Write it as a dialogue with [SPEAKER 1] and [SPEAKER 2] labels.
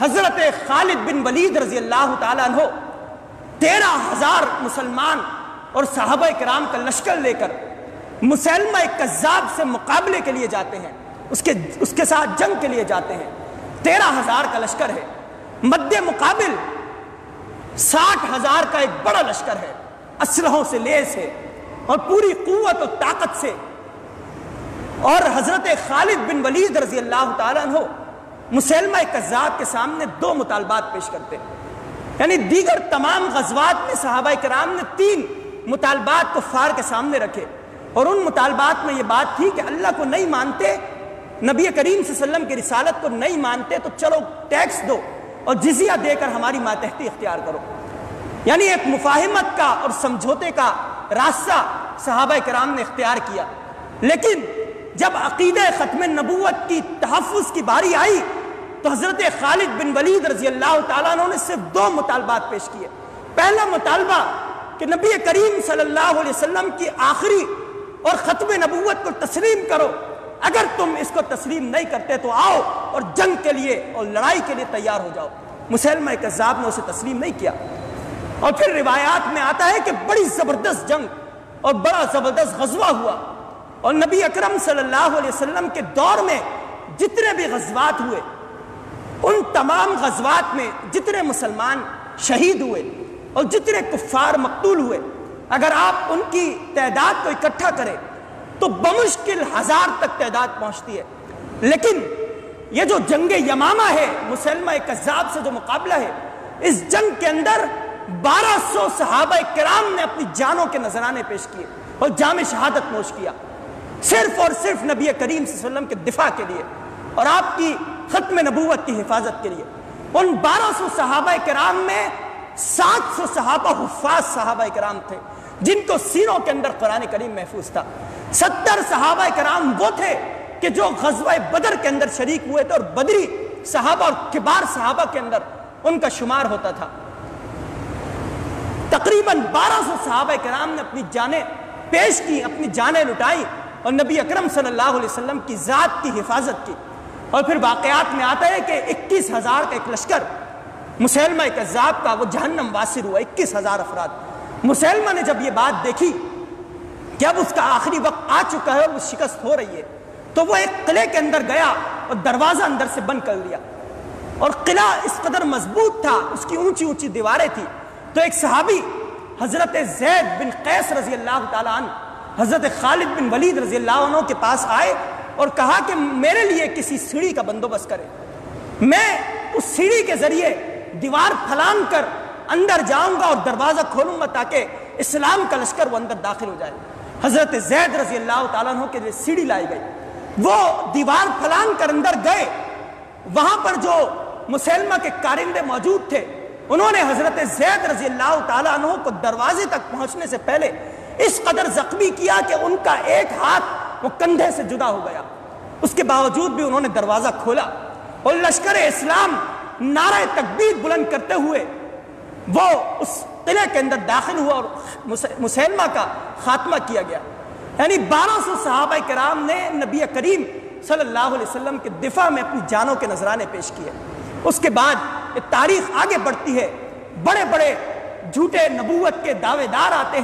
[SPEAKER 1] حضرت خالد بن ولید رضی اللہ تعالیٰ عنہ 13,000 مسلمان اور صحابہ کرام کا لشکر لے کر مسیلمہ کذاب سے مقابلے کے لیے جاتے ہیں، اس کے ساتھ جنگ کے لیے جاتے ہیں۔ 13,000 کا لشکر ہے، مد مقابل 60,000 کا ایک بڑا لشکر ہے، اسلحوں سے لیس ہے اور پوری قوت و طاقت سے۔ اور حضرت خالد بن ولید رضی اللہ تعالیٰ عنہ مسیلمہ کذاب کے سامنے 2 مطالبات پیش کرتے ہیں، یعنی دیگر تمام غزوات میں صحابہ کرام نے 3 مطالبات کفار کے سامنے رکھے، اور ان مطالبات میں یہ بات تھی کہ اللہ کو نہیں مانتے، نبی کریم صلی اللہ علیہ وسلم کی رسالت کو نہیں مانتے تو چلو ٹیکس دو اور جزیہ دے کر ہماری ماتحتی اختیار کرو۔ یعنی ایک مفاہمت کا اور سمجھوتے کا راستہ صحابہ کرام نے اختیار کیا، لیکن جب عقیدہ ختم نبوت کی تحفظ کی باری آئی تو حضرت خالد بن ولید رضی اللہ تعالیٰ عنہ نے صرف 2 مطالبات پیش کیے۔ پہلا مطالبہ کہ نبی کریم صلی اللہ علیہ وسلم کی آخری اور ختم نبوت کو تسلیم کرو، اگر تم اس کو تسلیم نہیں کرتے تو آؤ اور جنگ کے لیے اور لڑائی کے لیے تیار ہو جاؤ۔ مسیلمہ کذاب نے اسے تسلیم نہیں کیا، اور پھر روایات میں آتا ہے کہ بڑی زبردست جنگ اور بڑا زبردست غزوہ ہوا، اور نبی اکرم صلی اللہ علیہ وسلم کے دور میں جتنے بھی غزوات ہوئے ان تمام غزوات میں جتنے مسلمان شہید ہوئے اور جتنے کفار مقتول ہوئے، اگر آپ ان کی تعداد کو اکٹھا کریں تو بمشکل 1000 تک تعداد پہنچتی ہے۔ لیکن یہ جو جنگ یمامہ ہے، مسیلمہ کذاب سے جو مقابلہ ہے، اس جنگ کے اندر 1200 صحابہ کرام نے اپنی جانوں کے نذرانے پیش کیے اور جام شہادت نوش کیا، صرف اور صرف نبی کریم صلی اللہ علیہ وسلم کے دفاع کے لیے اور آپ کی ختم نبوت کی حفاظت کے لیے۔ ان 1200 صحابہ کرام میں 700 صحابہ حفاظ صحابہ کرام تھے جن کو سینوں کے اندر قرآن کریم محفوظ تھا۔ 70 صحابہ کرام وہ تھے کہ جو غزوہ بدر کے اندر شریک ہوئے تھے اور بدری صحابہ اور کبار صحابہ کے اندر ان کا شمار ہوتا تھا۔ تقریباً 1200 صحابہ کرام نے اپنی جانیں پیش کی، اپنی جانیں لٹائی اور نبی اکرم صلی اللہ علیہ وسلم کی ذات کی حفاظت کی۔ اور پھر واقعات میں آتا ہے کہ 21,000 کا ایک لشکر مسیلمہ کذاب کا وہ جہنم واسر ہوا، 21,000 افراد۔ مسیلمہ نے جب یہ بات دیکھی کہ اب اس کا آخری وقت آ چکا ہے اور وہ شکست ہو رہی ہے، تو وہ ایک قلعے کے اندر گیا اور دروازہ اندر سے بند کر لیا، اور قلعہ اس قدر مضبوط تھا، اس کی اونچی اونچی دیواریں تھیں۔ تو ایک صحابی حضرت زید بن قیس رضی اللہ تعالیٰ عنہ حضرت خالد بن ولید رضی اللہ عنہ کے پاس آئے اور کہا کہ میرے لیے کسی سیڑھی کا بندوبست کرے، میں اس سیڑھی کے ذریعے دیوار پھلانگ کر اندر جاؤں گا اور دروازہ کھولوں گا تاکہ اسلام کا لشکر وہ اندر داخل ہو جائے۔ حضرت زید رضی اللہ تعالیٰ عنہ کے لیے سیڑھی لائی گئی، وہ دیوار پھلانگ کر اندر گئے۔ وہاں پر جو مسیلمہ کے کارندے موجود تھے انہوں نے حضرت زید رضی اللہ تعالیٰ عنہ کو دروازے تک پہنچنے سے پہلے اس قدر زخمی کیا کہ ان کا ایک ہاتھ وہ کندھے سے جدا ہو گیا۔ اس کے باوجود بھی انہوں نے دروازہ کھولا اور لشکر اسلام نعرہ تکبیر بلند کرتے ہوئے وہ اس قلعے کے اندر داخل ہوا اور مسیلمہ کا خاتمہ کیا گیا۔ یعنی 1200 صحابہ کرام نے نبی کریم صلی اللہ علیہ وسلم کے دفاع میں اپنی جانوں کے نذرانے پیش کیے۔ اس کے بعد یہ تاریخ آگے بڑھتی ہے، بڑے بڑے جھوٹے نبوت کے دعوے دار آتے ہیں۔